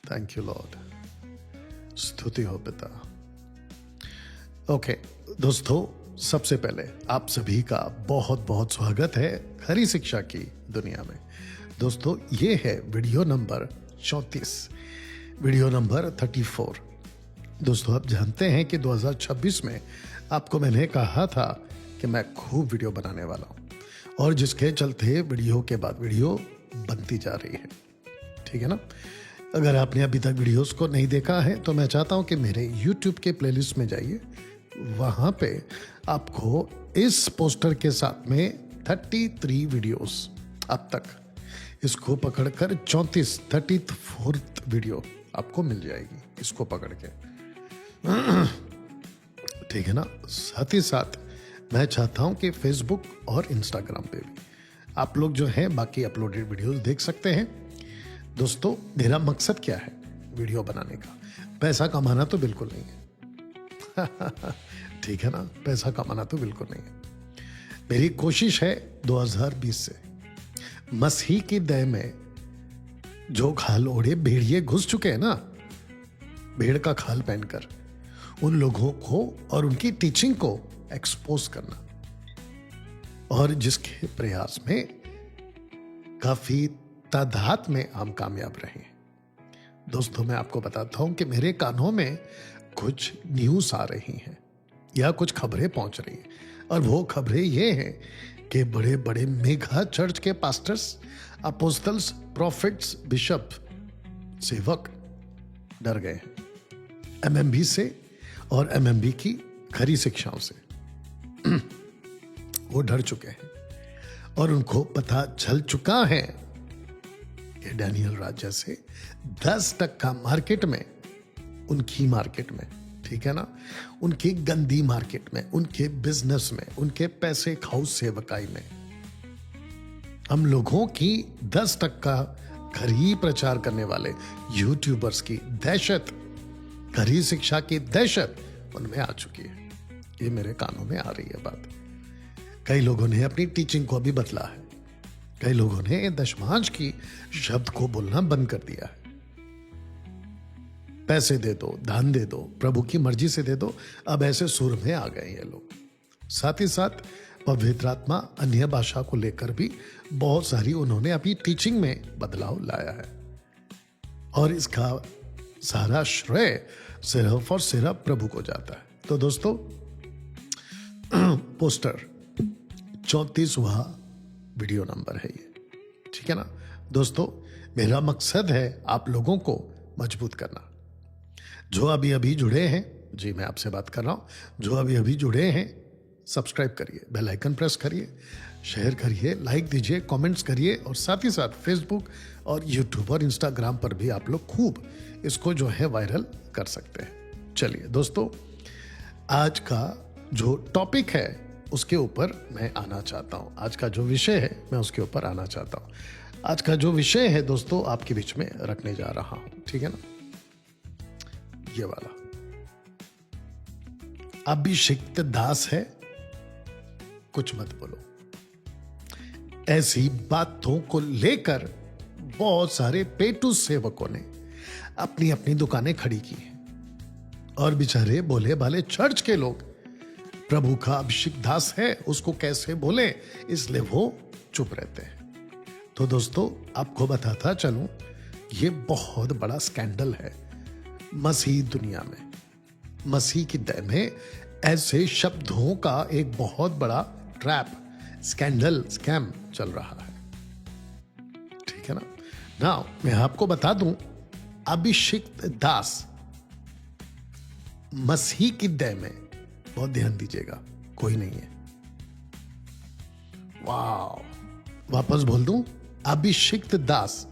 Thank you Lord, स्तुति हो पिता। ओके दोस्तों, सबसे पहले आप सभी का बहुत बहुत स्वागत है खरी शिक्षा की दुनिया में। दोस्तों, ये है वीडियो नंबर 34, वीडियो नंबर 34। दोस्तों, आप जानते हैं कि 2026 में आपको मैंने कहा था कि मैं खूब वीडियो बनाने वाला हूं, और जिसके चलते वीडियो के बाद वीडियो बनती जा रही है। ठीक है ना? अगर आपने अभी तक वीडियोस को नहीं देखा है तो मैं चाहता हूं कि मेरे YouTube के प्लेलिस्ट में जाइए। वहां पे आपको इस पोस्टर के साथ में 33 वीडियोस अब तक, इसको पकड़कर 34th वीडियो आपको मिल जाएगी, इसको पकड़ के। ठीक है ना? साथ ही साथ मैं चाहता हूं कि फेसबुक और इंस्टाग्राम पे भी आप लोग जो है बाकी अपलोडेड वीडियोस देख सकते हैं। दोस्तों, मेरा मकसद क्या है वीडियो बनाने का? पैसा कमाना तो बिल्कुल नहीं है। ठीक है ना? पैसा कमाना तो बिल्कुल नहीं है। मेरी कोशिश है 2020 से मसीह की दया में जो खाल ओढ़े भेड़िए घुस चुके हैं ना, भेड़ का खाल पहनकर, उन लोगों को और उनकी टीचिंग को एक्सपोज करना, और जिसके प्रयास में काफी तादाद में हम कामयाब रहे हैं। दोस्तों, मैं आपको बताता हूं कि मेरे कानों में कुछ न्यूज आ रही हैं या कुछ खबरें पहुंच रही हैं, और वो खबरें ये हैं कि बड़े बड़े मेगा चर्च के पास्टर्स, अपोस्टल्स, प्रॉफिट्स, बिशप, सेवक डर गए हैं एमएमबी से और एमएमबी की खरी शिक्षाओं से। वो डर चुके हैं और उनको पता चल चुका है कि डैनियल राजा से 10% मार्केट में, उनकी मार्केट में, ठीक है ना, उनकी गंदी मार्केट में, उनके बिजनेस में, उनके पैसे खाओ सेवकाई में, हम लोगों की 10% घर ही प्रचार करने वाले यूट्यूबर्स की दहशत, घरी शिक्षा की दहशत उनमें आ चुकी है। ये मेरे कानों में आ रही है बात। कई लोगों ने अपनी टीचिंग को भी बदला है, कई लोगों ने दशमांश की शब्द को बोलना बंद कर दिया है। पैसे दे दो, दान दे दो, प्रभु की मर्जी से दे दो, अब ऐसे सुर में आ गए ये लोग। साथ ही साथ पवित्र आत्मा अन्य भाषा को लेकर भी बहुत सारी उन्होंने अपनी टीचिंग में बदलाव लाया है, और इसका सारा श्रेय सिर्फ और सिर्फ प्रभु को जाता है। तो दोस्तों, पोस्टर 34वां वीडियो नंबर है ये, ठीक है ना? दोस्तों, मेरा मकसद है आप लोगों को मजबूत करना। जो अभी अभी जुड़े हैं, जी मैं आपसे बात कर रहा हूं, जो अभी अभी जुड़े हैं, सब्सक्राइब करिए, बेल आइकन प्रेस करिए, शेयर करिए, लाइक दीजिए, कमेंट्स करिए, और साथ ही साथ फेसबुक और यूट्यूब और इंस्टाग्राम पर भी आप लोग खूब इसको जो है वायरल कर सकते हैं। चलिए दोस्तों, आज का जो टॉपिक है उसके ऊपर मैं आना चाहता हूं। आज का जो विषय है मैं उसके ऊपर आना चाहता हूं। आज का जो विषय है दोस्तों, आपके बीच में रखने जा रहा हूं, ठीक है ना? ये वाला अभिषिक्त दास है, कुछ मत बोलो। ऐसी बातों को लेकर बहुत सारे पेटू सेवकों ने अपनी अपनी दुकानें खड़ी की हैं, और बेचारे भोले भाले चर्च के लोग प्रभु का अभिषिक्त दास है, उसको कैसे बोले, इसलिए वो चुप रहते हैं। तो दोस्तों, आपको बताता चलूं, ये बहुत बड़ा स्कैंडल है मसीह दुनिया में। मसीह की दया में ऐसे शब्दों का एक बहुत बड़ा ट्रैप, स्कैंडल, स्कैम चल रहा है, ठीक है ना? नाउ मैं आपको बता दूं, अभिषिक्त दास मसीह की दया में, बहुत ध्यान दीजिएगा, कोई नहीं है। वाह, वापस बोल दूं, अभिषिक्त दास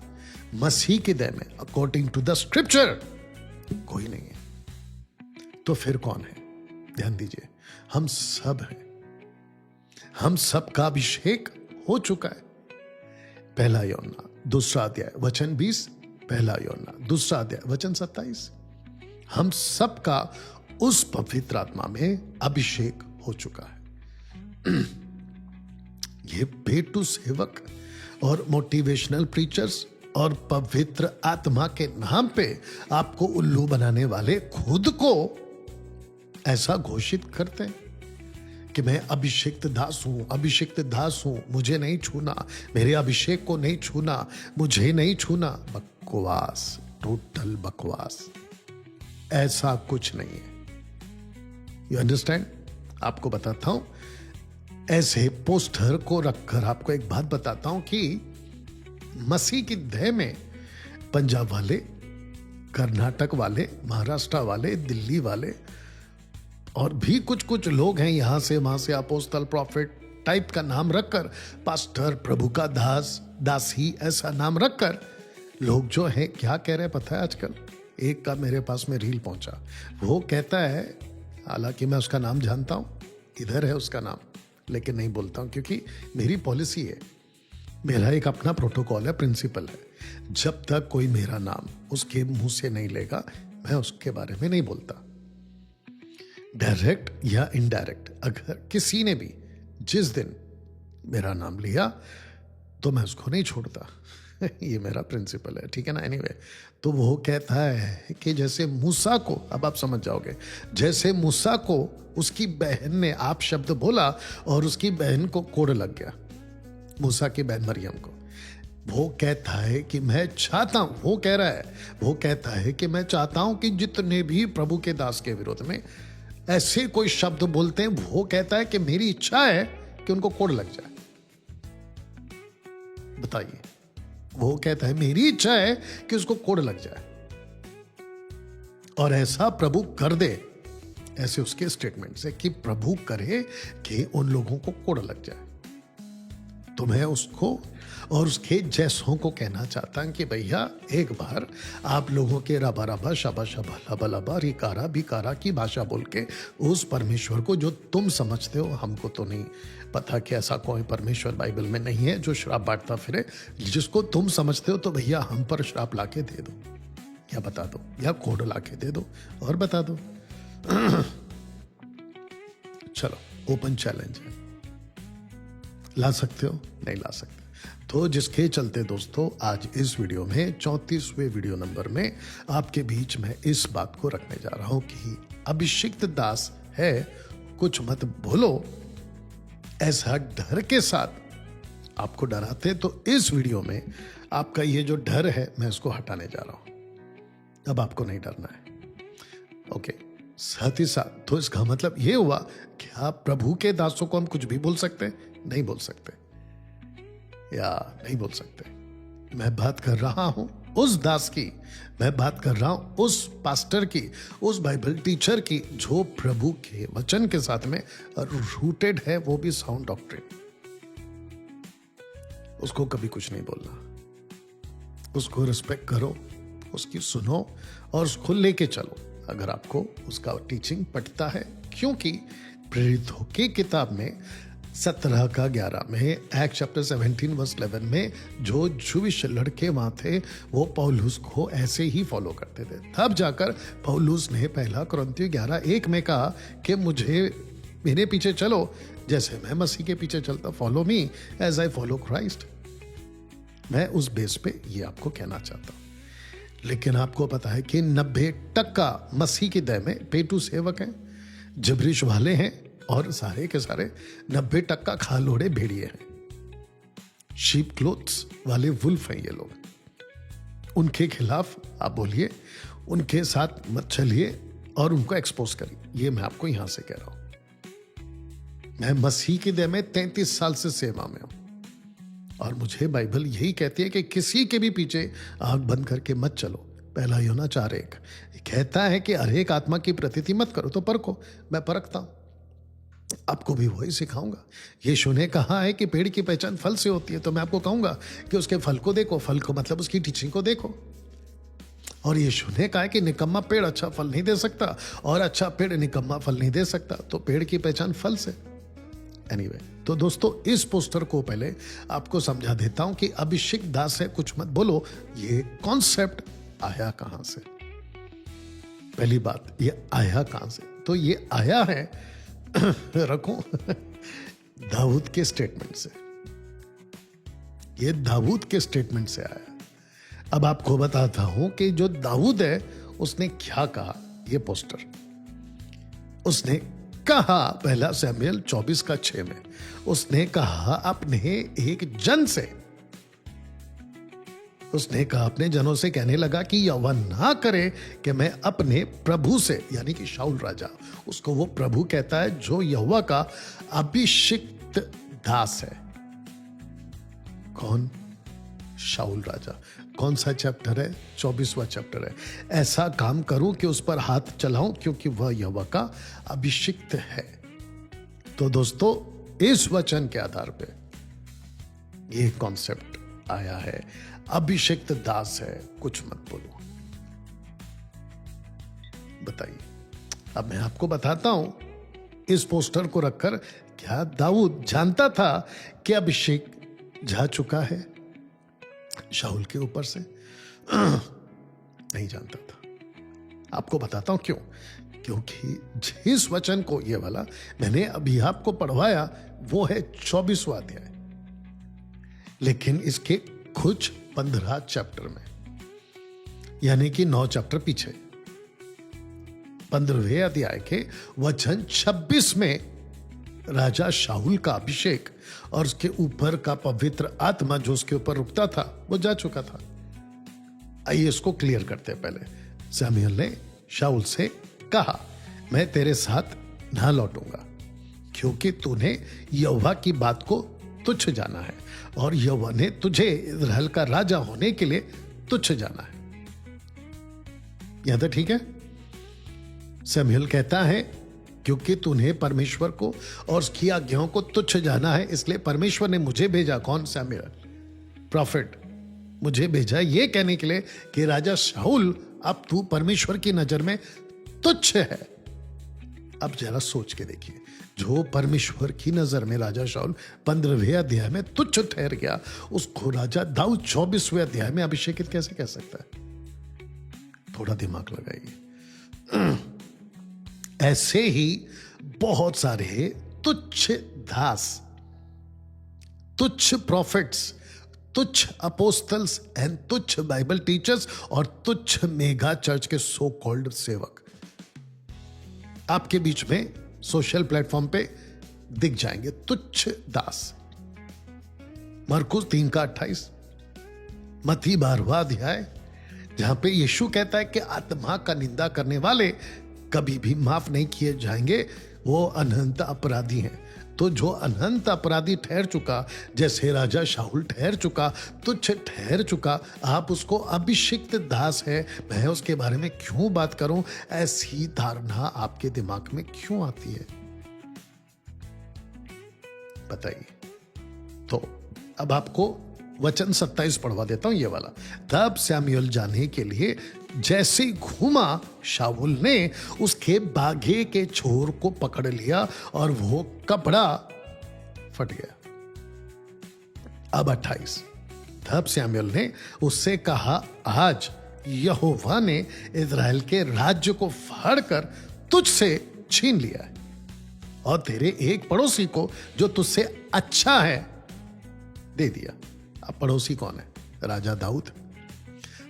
मसीह की दया में, अकॉर्डिंग टू द स्क्रिप्चर, कोई नहीं है। तो फिर कौन है? ध्यान दीजिए, हम सब हैं। हम सब का अभिषेक हो चुका है। 1 यूहन्ना 2 अध्याय वचन 20, 1 यूहन्ना 2 अध्याय वचन 27। हम सब का उस पवित्र आत्मा में अभिषेक हो चुका है। ये पेटू सेवक और मोटिवेशनल प्रीचर्स और पवित्र आत्मा के नाम पे आपको उल्लू बनाने वाले खुद को ऐसा घोषित करते हैं कि मैं अभिषिक्त दास हूं, अभिषिक्त दास हूं, मुझे नहीं छूना, मेरे अभिषेक को नहीं छूना, मुझे नहीं छूना। बकवास, टोटल बकवास। ऐसा कुछ नहीं है। You understand? आपको बताता हूं, ऐसे पोस्टर को रखकर आपको एक बात बताता हूं कि मसीह की देह में पंजाब वाले, कर्नाटक वाले, महाराष्ट्र वाले, दिल्ली वाले और भी कुछ कुछ लोग हैं यहां से वहां से अपोस्तल, प्रॉफिट टाइप का नाम रखकर, पास्टर, प्रभु का दास, दासी, ऐसा नाम रखकर लोग जो है क्या कह रहे हैं पता है? आजकल एक का मेरे पास में रील पहुंचा, वो कहता है, हालांकि मैं उसका नाम जानता हूं, इधर है उसका नाम, लेकिन नहीं बोलता हूं क्योंकि मेरी पॉलिसी है, मेरा एक अपना प्रोटोकॉल है, प्रिंसिपल है। जब तक कोई मेरा नाम उसके मुंह से नहीं लेगा, मैं उसके बारे में नहीं बोलता। डायरेक्ट या इनडायरेक्ट, अगर किसी ने भी जिस दिन मेरा नाम लिया तो मैं उसको नहीं छोड़ता। ये मेरा प्रिंसिपल है, ठीक है ना? एनीवे, तो वो कहता है कि जैसे मूसा को, अब आप समझ जाओगे, जैसे मूसा को उसकी बहन ने आप शब्द बोला और उसकी बहन को कोड़ लग गया, मूसा की बहन मरियम को। वो कहता है कि मैं चाहता हूं, वो कह रहा है, वो कहता है कि मैं चाहता हूं कि जितने भी प्रभु के दास के विरोध में ऐसे कोई शब्द बोलते हैं, वो कहता है कि मेरी इच्छा है कि उनको कोड़ लग जाए। बताइए, वो कहता है मेरी इच्छा है कि उसको कोड़ लग जाए, और ऐसा प्रभु कर दे, ऐसे उसके स्टेटमेंट से कि प्रभु करे कि उन लोगों को कोड़ लग जाए। तो मैं उसको और उसके जैसों को कहना चाहता हूं कि भैया एक बार आप लोगों के रबा रबा शबा शबा लबा लबा रिकारा बिकारा की भाषा बोल के उस परमेश्वर को जो तुम समझते हो, हमको तो नहीं पता कि ऐसा कोई परमेश्वर बाइबल में नहीं है जो श्राप बांटता फिरे, जिसको तुम समझते हो, तो भैया हम पर श्राप लाके दे दो, या बता दो, या कोड लाके दे दो और बता दो। चलो, ओपन चैलेंज है, ला सकते हो? नहीं ला सकते। तो जिसके चलते दोस्तों आज इस वीडियो में 34वें वीडियो नंबर में आपके बीच में इस बात को रखने जा रहा हूं कि अभिषिक्त दास है, कुछ मत बोलो, ऐसा डर के साथ आपको डराते। तो इस वीडियो में आपका ये जो डर है, मैं इसको हटाने जा रहा हूं। अब आपको नहीं डरना है, ओके? साथ ही साथ तो इसका मतलब ये हुआ कि आप प्रभु के दासों को हम कुछ भी बोल सकते हैं? नहीं बोल सकते, या नहीं बोल सकते। मैं बात कर रहा हूं उस दास की, मैं बात कर रहा हूं उस पास्टर की, उस बाइबल टीचर की जो प्रभु के वचन के साथ में रूटेड है, वो भी साउंड डॉक्ट्रिन। उसको कभी कुछ नहीं बोलना, उसको रिस्पेक्ट करो, उसकी सुनो और उसको लेके चलो अगर आपको उसका टीचिंग पटता है। क्योंकि प्रेरितों की किताब में 17 का 11 में, एक्ट चैप्टर 17 वर्स 11 में, जो जूविश लड़के वहां थे वो पौलुस को ऐसे ही फॉलो करते थे। तब जाकर पौलुस ने पहला कुरिन्थियों 11:1 में कहा कि मुझे, मेरे पीछे चलो जैसे मैं मसीह के पीछे चलता, follow me as I follow Christ. मैं उस बेस पे ये आपको कहना चाहता हूं। लेकिन आपको पता है कि 90% मसीह की दया में पेटू सेवक हैं, जबरिश वाले हैं, और सारे के सारे 90% खालोड़े भेड़िए हैं। शीप क्लोथ्स वाले वुल्फ हैं ये लोग। उनके खिलाफ आप बोलिए, उनके साथ मत चलिए और उनको एक्सपोज करिए। ये मैं आपको यहां से कह रहा हूं। मैं मसीह की दया में 33 साल से सेवा में हूं, और मुझे बाइबल यही कहती है कि किसी के भी पीछे आंख बंद करके मत चलो। पहला यूहन्ना 4:1 कहता है कि हर एक आत्मा की प्रतीति मत करो, तो परखो। मैं परखता हूं, आपको भी वही सिखाऊंगा। यीशु ने कहा है कि पेड़ की पहचान फल से होती है, तो मैं आपको कहूंगा कि उसके फल को देखो। फल को मतलब उसकी टीचिंग को देखो। और यीशु ने कहा है कि निकम्मा पेड़ अच्छा फल नहीं दे सकता और अच्छा पेड़ निकम्मा फल नहीं दे सकता, तो पेड़ की पहचान फल से। एनीवे, तो दोस्तों इस पोस्टर को पहले आपको समझा देता हूं कि अभिषिक्त दास है, कुछ मत बोलो, ये कॉन्सेप्ट आया कहां से। पहली बात, ये आया कहां से? तो ये आया है रखो दाऊद के स्टेटमेंट से। ये दाऊद के स्टेटमेंट से आया। अब आपको बताता हूं कि जो दाऊद है उसने क्या कहा। ये पोस्टर उसने कहा, पहला सैमुएल 24:6 में उसने कहा अपने एक जन से, उसने कहा अपने जनों से कहने लगा कि यहोवा ना करे कि मैं अपने प्रभु से, यानी कि शाऊल राजा, उसको वो प्रभु कहता है जो यहोवा का अभिषिक्त दास है। कौन? शाऊल राजा। कौन सा चैप्टर है? 24वां चैप्टर है। ऐसा काम करूं कि उस पर हाथ चलाऊं क्योंकि वह यहोवा का अभिषिक्त है। तो दोस्तों इस वचन के आधार पे ये कॉन्सेप्ट आया है, अभिषिक्त दास है, कुछ मत बोलो। बताइए। अब मैं आपको बताता हूं इस पोस्टर को रखकर, क्या दाऊद जानता था कि अभिषेक जा चुका है शाऊल के ऊपर से? नहीं जानता था। आपको बताता हूं क्यों। क्योंकि जिस वचन को, ये वाला मैंने अभी आपको पढ़वाया, वो है 24वां अध्याय, लेकिन इसके कुछ 15 चैप्टर में, यानी कि 9 चैप्टर पीछे, 15वें अध्याय के वचन 26 में राजा शाऊल का अभिषेक और उसके ऊपर का पवित्र आत्मा जो उसके ऊपर रुकता था वो जा चुका था। आइए इसको क्लियर करते हैं। पहले सैमुएल ने शाऊल से कहा, मैं तेरे साथ ना लौटूंगा क्योंकि तूने यहोवा की बात को तुच्छ जाना है और यहोवा ने तुझे इस्राएल का राजा होने के लिए तुच्छ जाना है। यहां तक ठीक है? सैमुएल कहता है क्योंकि तूने परमेश्वर को और उसकी आज्ञाओं को तुच्छ जाना है, इसलिए परमेश्वर ने मुझे भेजा। कौन? सैमुएल प्रॉफिट मुझे भेजा ये कहने के लिए कि राजा शाऊल अब तू परमेश्वर की नजर में तुच्छ है। अब जरा सोच के देखिए, जो परमेश्वर की नजर में राजा शाऊल 15वें अध्याय में तुच्छ ठहर गया, उसको राजा दाऊद 24वें अध्याय में अभिषेकित कैसे कह सकता है? थोड़ा दिमाग लगाइए। ऐसे ही बहुत सारे तुच्छ दास, तुच्छ प्रॉफिट्स, तुच्छ अपोस्टल्स एंड तुच्छ बाइबल टीचर्स और तुच्छ मेगा चर्च के सो कॉल्ड सेवक आपके बीच में सोशल प्लेटफॉर्म पे दिख जाएंगे। तुच्छ दास। मरकुस 3:28, मत्ती 12वां अध्याय, जहां पे यीशु कहता है कि आत्मा का निंदा करने वाले कभी भी माफ नहीं किए जाएंगे, वो अनंत अपराधी हैं। तो जो अनंत अपराधी ठहर चुका, जैसे राजा शाऊल ठहर चुका, तुच्छ ठहर चुका, आप उसको अभिषिक्त दास है, मैं उसके बारे में क्यों बात करूं? ऐसी धारणा आपके दिमाग में क्यों आती है? बताइए। तो अब आपको वचन 27 पढ़वा देता हूं, ये वाला। तब सैमुएल जाने के लिए जैसे घूमा, शाऊल ने उसके बागे के छोर को पकड़ लिया और वो कपड़ा फट गया। अब 28, तब सैमुएल ने उससे कहा, आज यहोवा ने इस्राएल के राज्य को फाड़कर तुझसे छीन लिया है और तेरे एक पड़ोसी को जो तुझसे अच्छा है दे दिया। अब पड़ोसी कौन है? राजा दाऊद।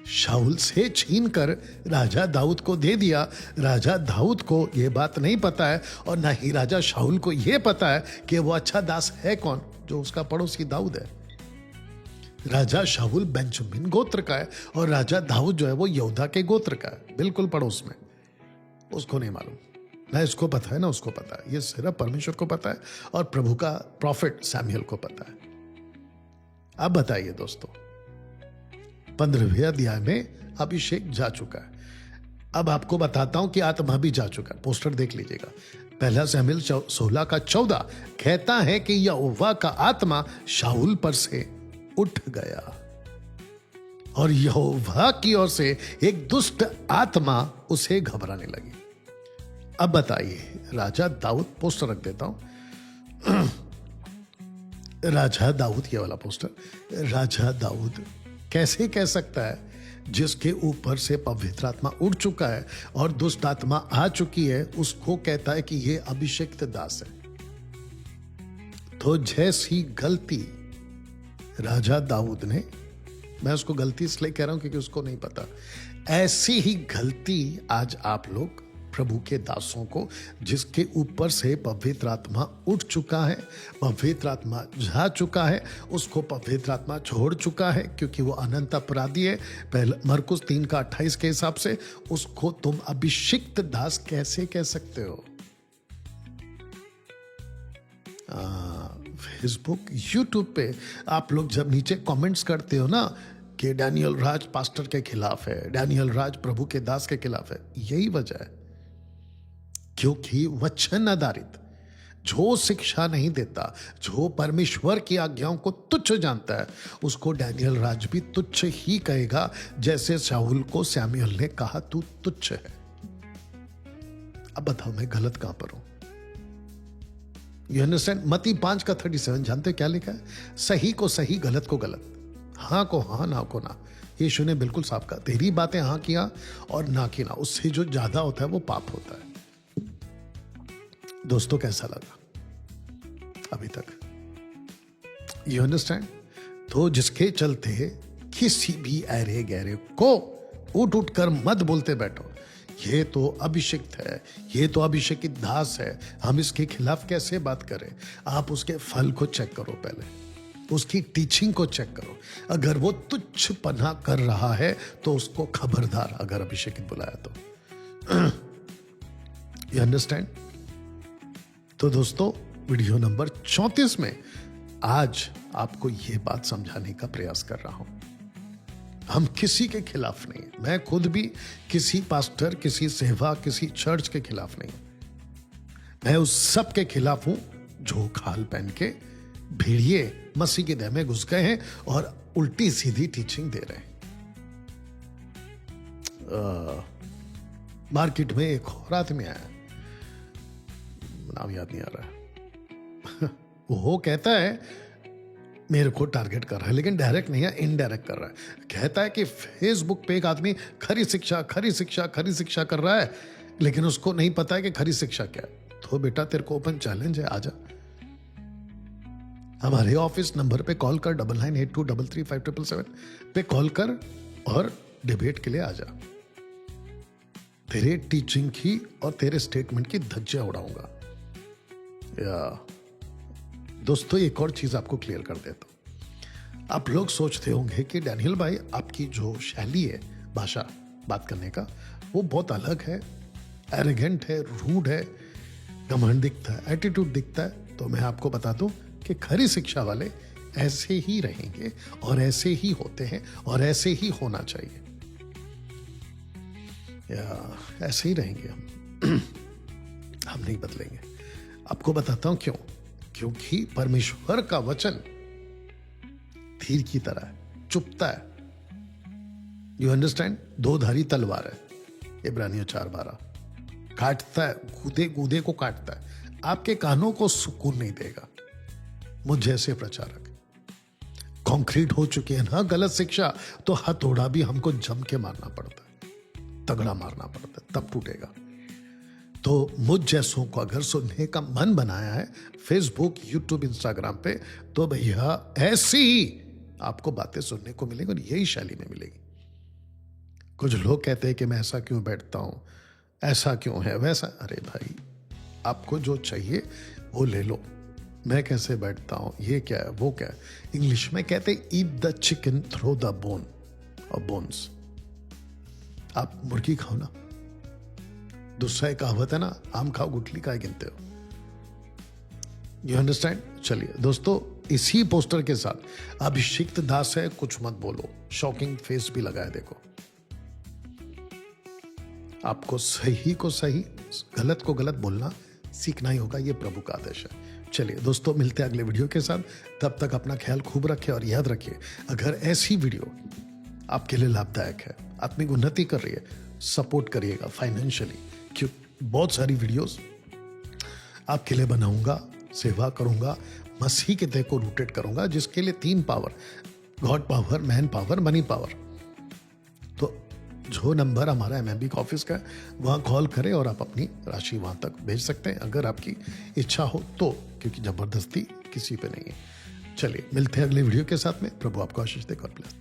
शाऊल से छीन कर राजा दाऊद को दे दिया। राजा दाऊद को यह बात नहीं पता है और ना ही राजा शाऊल को यह पता है कि वो अच्छा दास है कौन, जो उसका पड़ोसी दाऊद है। राजा शाऊल बेंजामिन गोत्र का है और राजा दाऊद जो है वो यहूदा के गोत्र का है, बिल्कुल पड़ोस में। उसको नहीं मालूम, ना इसको पता है ना उसको पता है। ये सिर्फ परमेश्वर को पता है और प्रभु का प्रॉफिट सैमुएल को पता है। अब बताइए दोस्तों, 15वें अध्याय में अभिषेक जा चुका है। अब आपको बताता हूं कि आत्मा भी जा चुका है। पोस्टर देख लीजिएगा। पहला सैमुएल 16:14 कहता है कि यहोवा का आत्मा शाऊल पर से उठ गया और यहोवा की ओर से एक दुष्ट आत्मा उसे घबराने लगी। अब बताइए, राजा दाऊद, पोस्टर रख देता हूं, राजा दाऊद, ये वाला पोस्टर, राजा दाऊद कैसे कह सकता है जिसके ऊपर से पवित्र आत्मा उड़ चुका है और दुष्ट आत्मा आ चुकी है, उसको कहता है कि ये अभिषिक्त दास है। तो जैसी गलती राजा दाऊद ने मैं उसको गलती इसलिए कह रहा हूं क्योंकि उसको नहीं पता। ऐसी ही गलती आज आप लोग प्रभु के दासों को, जिसके ऊपर से पवित्र आत्मा उठ चुका है, पवित्र आत्मा जा चुका है, उसको पवित्र आत्मा छोड़ चुका है क्योंकि वो अनंत अपराधी है। पहले मरकुस 3:28 के हिसाब से उसको तुम अभिषिक्त दास कैसे कह सकते हो? फेसबुक, यूट्यूब पे आप लोग जब नीचे कमेंट्स करते हो ना कि डैनियल राज पास्टर के खिलाफ है, डैनियल राज प्रभु के दास के खिलाफ है, यही वजह है क्योंकि वचन आधारित जो शिक्षा नहीं देता, जो परमेश्वर की आज्ञाओं को तुच्छ जानता है, उसको डैनियल राज भी तुच्छ ही कहेगा, जैसे शाऊल को सैमुअल ने कहा तू तुच्छ है। अब बताओ मैं गलत कहां पर हूं? You understand? मत्ती 5:37 जानते हो क्या लिखा है? सही को सही, गलत को गलत, हाँ को हाँ, ना को ना। यीशु ने बिल्कुल साफ कहा, तेरी बातें हाँ किया और ना की ना, उससे जो ज्यादा होता है वो पाप होता है। दोस्तों कैसा लगा अभी तक? You understand? तो जिसके चलते किसी भी अरे गहरे को उठ उठ कर मत बोलते बैठो, ये तो अभिषिक्त है, ये तो अभिषेकित दास है, हम इसके खिलाफ कैसे बात करें? आप उसके फल को चेक करो, पहले उसकी टीचिंग को चेक करो। अगर वो तुच्छ पना कर रहा है तो उसको खबरदार, अगर अभिषेकित बुलाया तो। You understand? तो दोस्तों वीडियो नंबर 34 में आज आपको यह बात समझाने का प्रयास कर रहा हूं। हम किसी के खिलाफ नहीं, मैं खुद भी किसी पास्टर, किसी सेवा, किसी चर्च के खिलाफ नहीं। मैं उस सब के खिलाफ हूं जो खाल पहन के भेड़िए मसीह के देह में घुस गए हैं और उल्टी सीधी टीचिंग दे रहे हैं। मार्केट में एक और आदमी आया, नाम याद नहीं आ रहा। वो कहता है मेरे को टारगेट कर रहा है, लेकिन डायरेक्ट नहीं है, इनडायरेक्ट कर रहा है। कहता है कि फेसबुक पे एक आदमी खरी शिक्षा कर रहा है, लेकिन उसको नहीं पता है कि खरी शिक्षा क्या है। तो बेटा तेरे को ओपन चैलेंज है, आजा हमारे ऑफिस नंबर पे कॉल कर, 9982335777 पे कॉल कर और डिबेट के लिए आजा। तेरे टीचिंग की और तेरे स्टेटमेंट की धज्जियां उड़ाऊंगा। दोस्तों एक और चीज आपको क्लियर कर देता हूं। आप लोग सोचते होंगे कि डैनियल भाई आपकी जो शैली है, भाषा बात करने का, वो बहुत अलग है, एरोगेंट है, रूड है, घमंड दिखता है, एटीट्यूड दिखता है। तो मैं आपको बता दूं कि खरी शिक्षा वाले ऐसे ही रहेंगे और ऐसे ही होते हैं और ऐसे ही होना चाहिए, या ऐसे ही रहेंगे हम नहीं बदलेंगे। आपको बताता हूं क्यों। क्योंकि परमेश्वर का वचन तीर की तरह है, चुपता है। You understand? दो धारी तलवार है, इब्रानियों 4:12, काटता है, गूदे को काटता है। आपके कानों को सुकून नहीं देगा। मुझ जैसे प्रचारक कंक्रीट हो चुके हैं ना गलत शिक्षा, तो हथौड़ा भी हमको जम के मारना पड़ता है, तगड़ा मारना पड़ता है, तब टूटेगा। तो मुझ जैसों को अगर सुनने का मन बनाया है फेसबुक, यूट्यूब, इंस्टाग्राम पे, तो भैया ऐसी ही आपको बातें सुनने को मिलेंगी और यही शैली में मिलेगी। कुछ लोग कहते हैं कि मैं ऐसा क्यों बैठता हूं, ऐसा क्यों है, वैसा। अरे भाई आपको जो चाहिए वो ले लो। मैं कैसे बैठता हूं, ये क्या है, वो क्या है। इंग्लिश में कहते हैं eat the chicken throw the bone और बोन्स। आप मुर्गी खाओ ना। दूसरा एक कहावत है ना, आम खाओ गुठली का गिनते हो। You understand? चलिए दोस्तों, इसी पोस्टर के साथ अभिषिक्त दास है, कुछ मत बोलो, शॉकिंग फेस भी लगाया। देखो, आपको सही को सही, गलत को गलत बोलना सीखना ही होगा, ये प्रभु का आदेश है। चलिए दोस्तों, मिलते हैं अगले वीडियो के साथ। तब तक अपना ख्याल खूब रखें और याद रखिए, अगर ऐसी वीडियो आपके लिए लाभदायक है, आत्मिक उन्नति कर रही है, सपोर्ट करिएगा फाइनेंशियली। क्यों बहुत सारी वीडियोस आपके लिए बनाऊंगा, सेवा करूंगा, मसीह के देह को रूटेड करूंगा, जिसके लिए 3 power, God power, man power, money power. तो जो नंबर हमारा MMB का ऑफिस का है, वहां कॉल करें और आप अपनी राशि वहां तक भेज सकते हैं, अगर आपकी इच्छा हो तो, क्योंकि जबरदस्ती किसी पे नहीं है। चलिए मिलते हैं अगले वीडियो के साथ में। प्रभु आपको आशीष दे। God bless.